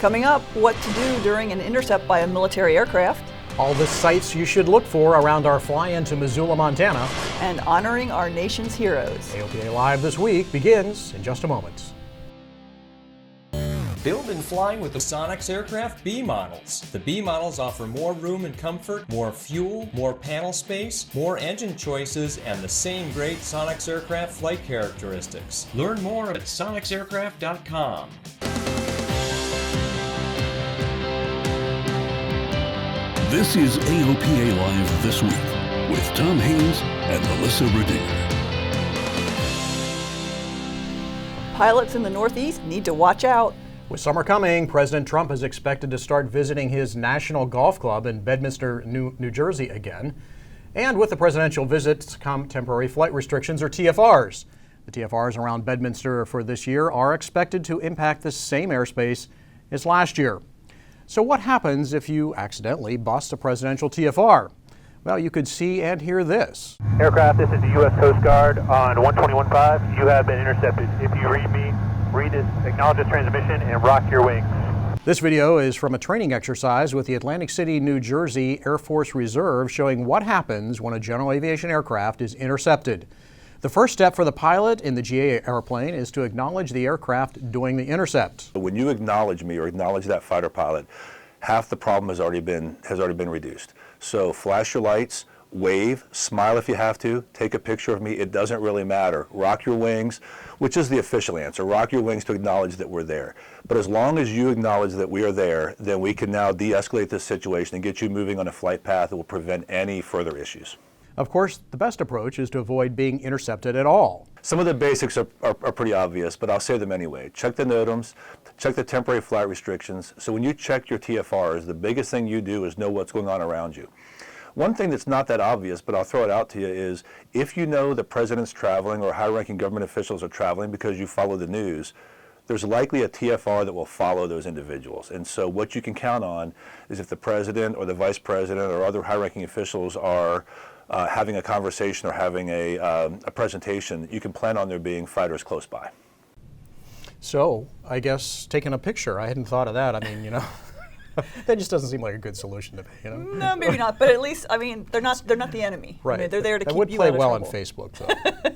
Coming up, what to do during an intercept by a military aircraft. All the sights you should look for around our fly-in to Missoula, Montana. And honoring our nation's heroes. AOPA Live this week begins in just a moment. Build and fly with the Sonex Aircraft B models. The B models offer more room and comfort, more fuel, more panel space, more engine choices, and the same great Sonex Aircraft flight characteristics. Learn more at sonexaircraft.com. This is AOPA Live This Week with Tom Haynes and Melissa Redinger. Pilots in the Northeast need to watch out. With summer coming, President Trump is expected to start visiting his National Golf Club in Bedminster, New Jersey again. And with the presidential visits come temporary flight restrictions, or TFRs. The TFRs around Bedminster for this year are expected to impact the same airspace as last year. So what happens if you accidentally bust a presidential TFR? Well, you could see and hear this. Aircraft, this is the U.S. Coast Guard on 121.5. You have been intercepted. If you read me, read this, acknowledge this transmission, and rock your wings. This video is from a training exercise with the Atlantic City, New Jersey Air Force Reserve showing what happens when a general aviation aircraft is intercepted. The first step for the pilot in the GA airplane is to acknowledge the aircraft during the intercept. When you acknowledge me or acknowledge that fighter pilot, half the problem has already been reduced. So flash your lights, wave, smile if you have to, take a picture of me, it doesn't really matter. Rock your wings, which is the official answer. Rock your wings to acknowledge that we're there. But as long as you acknowledge that we are there, then we can now de-escalate this situation and get you moving on a flight path that will prevent any further issues. Of course, the best approach is to avoid being intercepted at all. Some of the basics are pretty obvious, but I'll say them anyway. Check the NOTAMs, check the temporary flight restrictions. So when you check your TFRs, the biggest thing you do is know what's going on around you. One thing that's not that obvious, but I'll throw it out to you, is if you know the president's traveling or high-ranking government officials are traveling because you follow the news, there's likely a TFR that will follow those individuals. And so what you can count on is if the president or the vice president or other high-ranking officials are having a conversation or having a presentation, you can plan on there being fighters close by. So, I guess taking a picture, I hadn't thought of that. I mean, that just doesn't seem like a good solution to me, No, maybe not, but at least, they're not the enemy. Right. I mean, they're there to keep you out of trouble. That would play well trouble. on Facebook, though.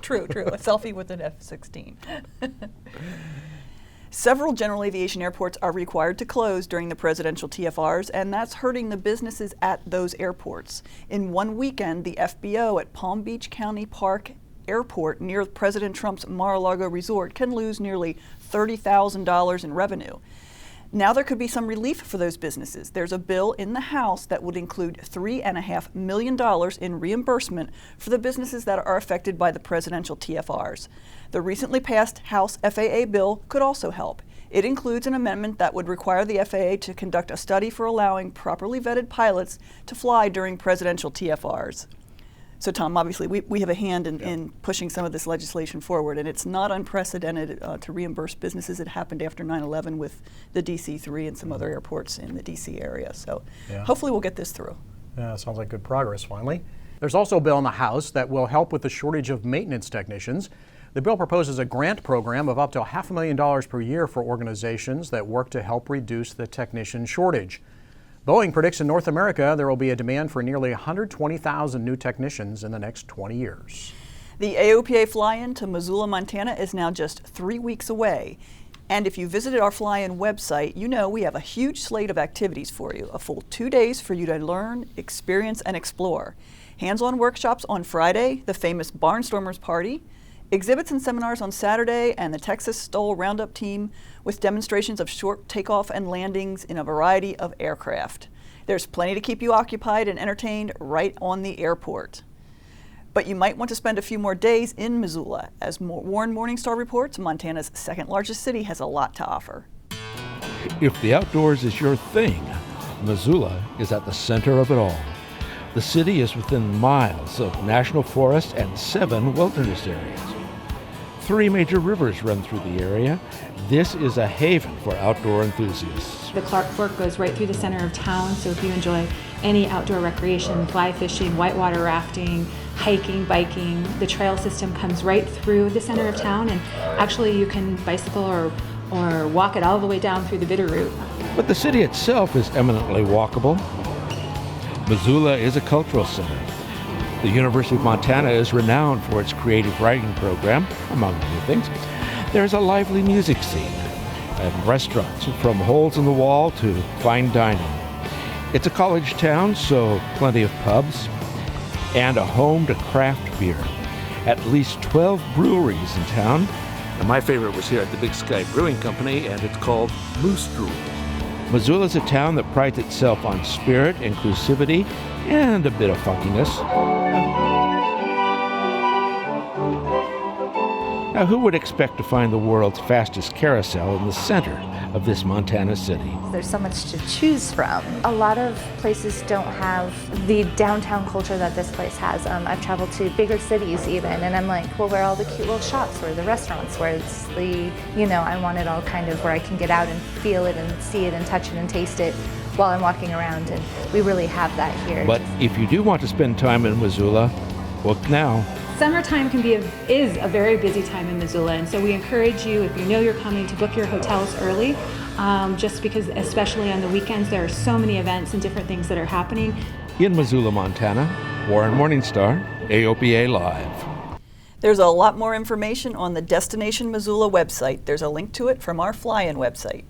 True. A selfie with an F-16. Several general aviation airports are required to close during the presidential TFRs, and that's hurting the businesses at those airports. In one weekend, the FBO at Palm Beach County Park Airport near President Trump's Mar-a-Lago resort can lose nearly $30,000 in revenue. Now there could be some relief for those businesses. There's a bill in the House that would include $3.5 million in reimbursement for the businesses that are affected by the presidential TFRs. The recently passed House FAA bill could also help. It includes an amendment that would require the FAA to conduct a study for allowing properly vetted pilots to fly during presidential TFRs. So Tom, obviously we have a hand in pushing some of this legislation forward, and it's not unprecedented to reimburse businesses. It happened after 9/11 with the DC-3 and some other airports in the DC area. So hopefully we'll get this through. Yeah, sounds like good progress finally. There's also a bill in the House that will help with the shortage of maintenance technicians. The bill proposes a grant program of up to $500,000 per year for organizations that work to help reduce the technician shortage. Boeing predicts in North America there will be a demand for nearly 120,000 new technicians in the next 20 years. The AOPA Fly-In to Missoula, Montana is now just 3 weeks away. And if you visited our Fly-In website, you know we have a huge slate of activities for you. A full 2 days for you to learn, experience, and explore. Hands-on workshops on Friday, the famous Barnstormers Party, exhibits and seminars on Saturday, and the Texas Stoll Roundup team with demonstrations of short takeoff and landings in a variety of aircraft. There's plenty to keep you occupied and entertained right on the airport. But you might want to spend a few more days in Missoula. As Warren Morningstar reports, Montana's second largest city has a lot to offer. If the outdoors is your thing, Missoula is at the center of it all. The city is within miles of national forests and 7 wilderness areas. 3 major rivers run through the area. This is a haven for outdoor enthusiasts. The Clark Fork goes right through the center of town, so if you enjoy any outdoor recreation, fly fishing, whitewater rafting, hiking, biking, the trail system comes right through the center of town, and actually you can bicycle or or walk it all the way down through the Bitterroot. But the city itself is eminently walkable. Missoula is a cultural center. The University of Montana is renowned for its creative writing program, among other things. There's a lively music scene and restaurants, from holes in the wall to fine dining. It's a college town, so plenty of pubs, and a home to craft beer. At least 12 breweries in town. And my favorite was here at the Big Sky Brewing Company, and it's called Moose Drool. Missoula's a town that prides itself on spirit, inclusivity, and a bit of funkiness. Now, who would expect to find the world's fastest carousel in the center of this Montana city? There's so much to choose from. A lot of places don't have the downtown culture that this place has. I've traveled to bigger cities even, and I'm like, well, where are all the cute little shops, where are the restaurants, where it's the, I want it all kind of where I can get out and feel it and see it and touch it and taste it while I'm walking around, and we really have that here. But if you do want to spend time in Missoula, book now. Summertime is a very busy time in Missoula, and so we encourage you, if you know you're coming, to book your hotels early, just because, especially on the weekends, there are so many events and different things that are happening. In Missoula, Montana, Warren Morningstar, AOPA Live. There's a lot more information on the Destination Missoula website. There's a link to it from our Fly-In website.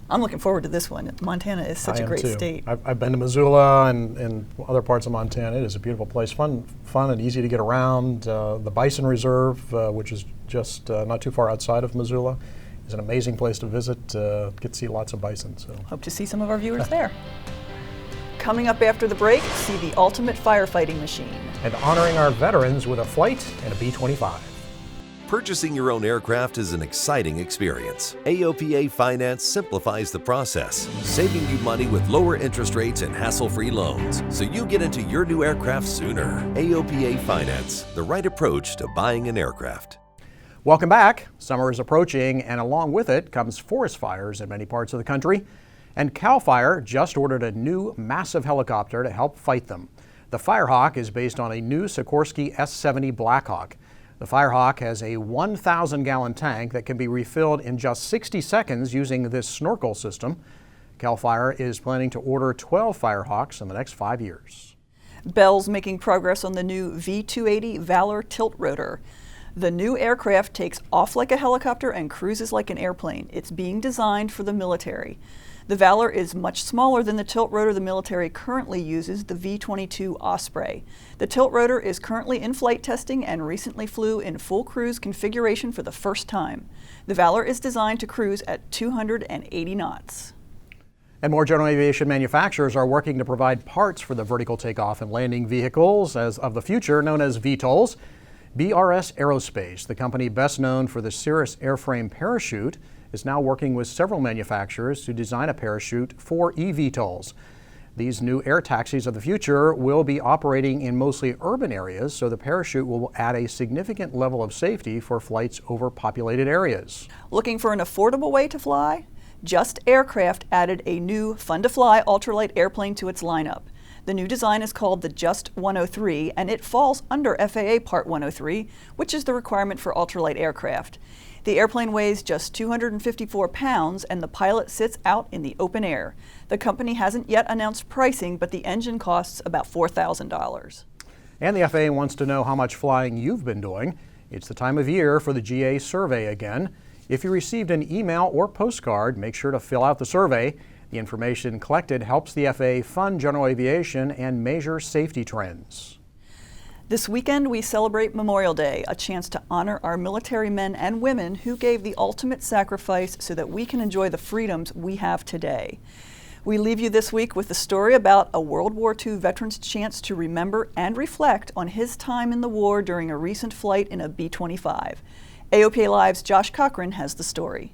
I'm looking forward to this one. Montana is such a great state. I've been to Missoula and other parts of Montana. It is a beautiful place, fun and easy to get around. The Bison Reserve, which is just not too far outside of Missoula, is an amazing place to visit. Get to see lots of bison. So hope to see some of our viewers there. Coming up after the break, see the ultimate firefighting machine. And honoring our veterans with a flight in a B-25. Purchasing your own aircraft is an exciting experience. AOPA Finance simplifies the process, saving you money with lower interest rates and hassle-free loans, so you get into your new aircraft sooner. AOPA Finance, the right approach to buying an aircraft. Welcome back. Summer is approaching, and along with it comes forest fires in many parts of the country. And CAL FIRE just ordered a new massive helicopter to help fight them. The Firehawk is based on a new Sikorsky S-70 Blackhawk. The Firehawk has a 1,000-gallon tank that can be refilled in just 60 seconds using this snorkel system. CAL FIRE is planning to order 12 Firehawks in the next 5 years. Bell's making progress on the new V-280 Valor tilt rotor. The new aircraft takes off like a helicopter and cruises like an airplane. It's being designed for the military. The Valor is much smaller than the tilt rotor the military currently uses, the V-22 Osprey. The tilt rotor is currently in flight testing and recently flew in full cruise configuration for the first time. The Valor is designed to cruise at 280 knots. And more general aviation manufacturers are working to provide parts for the vertical takeoff and landing vehicles of the future, known as VTOLs. BRS Aerospace, the company best known for the Cirrus airframe parachute, is now working with several manufacturers to design a parachute for eVTOLs. These new air taxis of the future will be operating in mostly urban areas, so the parachute will add a significant level of safety for flights over populated areas. Looking for an affordable way to fly? Just Aircraft added a new fun-to-fly ultralight airplane to its lineup. The new design is called the Just 103, and it falls under FAA Part 103, which is the requirement for ultralight aircraft. The airplane weighs just 254 pounds, and the pilot sits out in the open air. The company hasn't yet announced pricing, but the engine costs about $4,000. And the FAA wants to know how much flying you've been doing. It's the time of year for the GA survey again. If you received an email or postcard, make sure to fill out the survey. The information collected helps the FAA fund general aviation and measure safety trends. This weekend, we celebrate Memorial Day, a chance to honor our military men and women who gave the ultimate sacrifice so that we can enjoy the freedoms we have today. We leave you this week with a story about a World War II veteran's chance to remember and reflect on his time in the war during a recent flight in a B-25. AOPA Live's Josh Cochran has the story.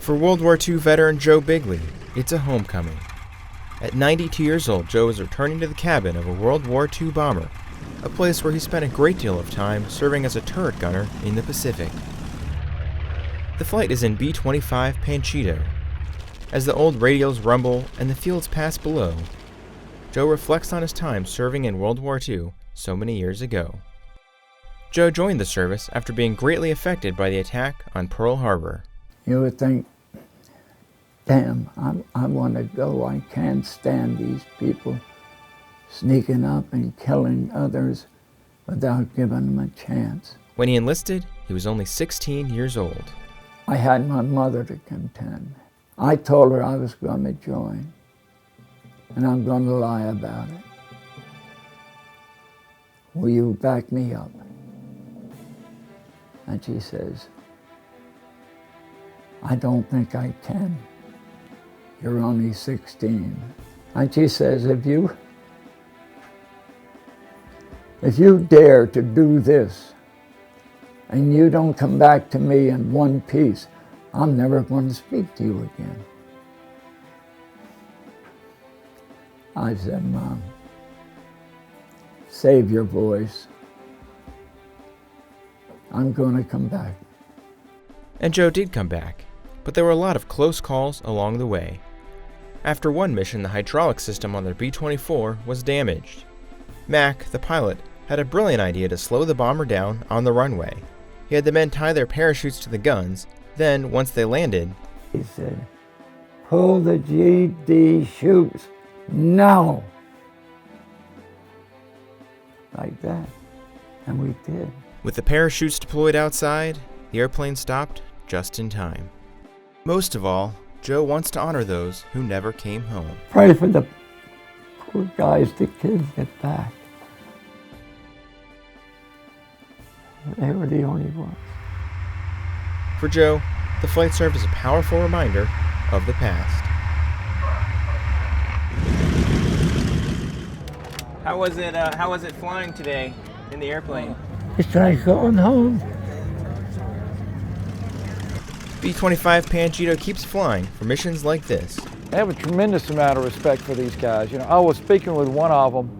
For World War II veteran Joe Bigley, it's a homecoming. At 92 years old, Joe is returning to the cabin of a World War II bomber, a place where he spent a great deal of time serving as a turret gunner in the Pacific. The flight is in B-25 Panchito. As the old radios rumble and the fields pass below, Joe reflects on his time serving in World War II so many years ago. Joe joined the service after being greatly affected by the attack on Pearl Harbor. You would think, damn, I want to go. I can't stand these people sneaking up and killing others without giving them a chance. When he enlisted, he was only 16 years old. I had my mother to contend. I told her I was going to join, and I'm going to lie about it. Will you back me up? And she says, I don't think I can. You're only 16. And she says, if you dare to do this, and you don't come back to me in one piece, I'm never going to speak to you again. I said, Mom, save your voice. I'm going to come back. And Joe did come back, but there were a lot of close calls along the way. After one mission, the hydraulic system on their B-24 was damaged. Mac, the pilot, had a brilliant idea to slow the bomber down on the runway. He had the men tie their parachutes to the guns. Then, once they landed, he said, pull the GD chutes now. Like that. And we did. With the parachutes deployed outside, the airplane stopped just in time. Most of all, Joe wants to honor those who never came home. Pray for the poor guys, the kids get back. They were the only ones. For Joe, the flight served as a powerful reminder of the past. How was it flying today in the airplane? It's like going home. B-25 Panchito keeps flying for missions like this. I have a tremendous amount of respect for these guys. You know, I was speaking with one of them,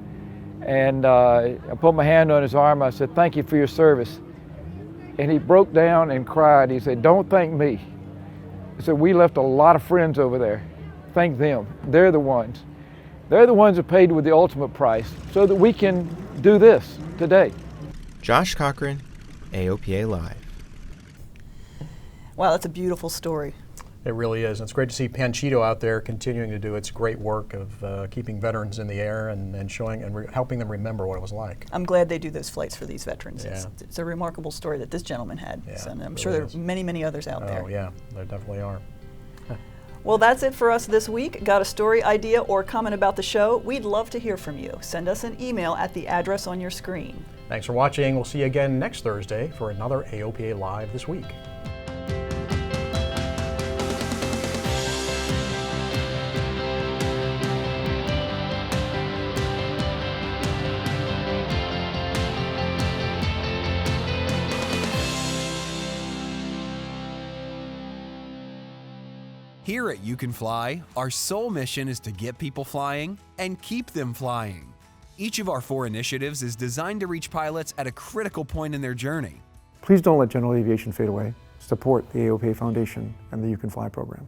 and I put my hand on his arm. I said, thank you for your service. And he broke down and cried. He said, don't thank me. He said, we left a lot of friends over there. Thank them. They're the ones. They're the ones who paid with the ultimate price so that we can do this today. Josh Cochran, AOPA Live. Wow, that's a beautiful story. It really is. It's great to see Panchito out there continuing to do its great work of keeping veterans in the air and showing and helping them remember what it was like. I'm glad they do those flights for these veterans. Yeah. It's a remarkable story that this gentleman had. Yeah, So, and I'm it sure really there are many, many others out there. Oh yeah, there definitely are. Well, that's it for us this week. Got a story, idea, or comment about the show? We'd love to hear from you. Send us an email at the address on your screen. Thanks for watching. We'll see you again next Thursday for another AOPA Live This Week. Here at You Can Fly, our sole mission is to get people flying and keep them flying. Each of our 4 initiatives is designed to reach pilots at a critical point in their journey. Please don't let general aviation fade away. Support the AOPA Foundation and the You Can Fly program.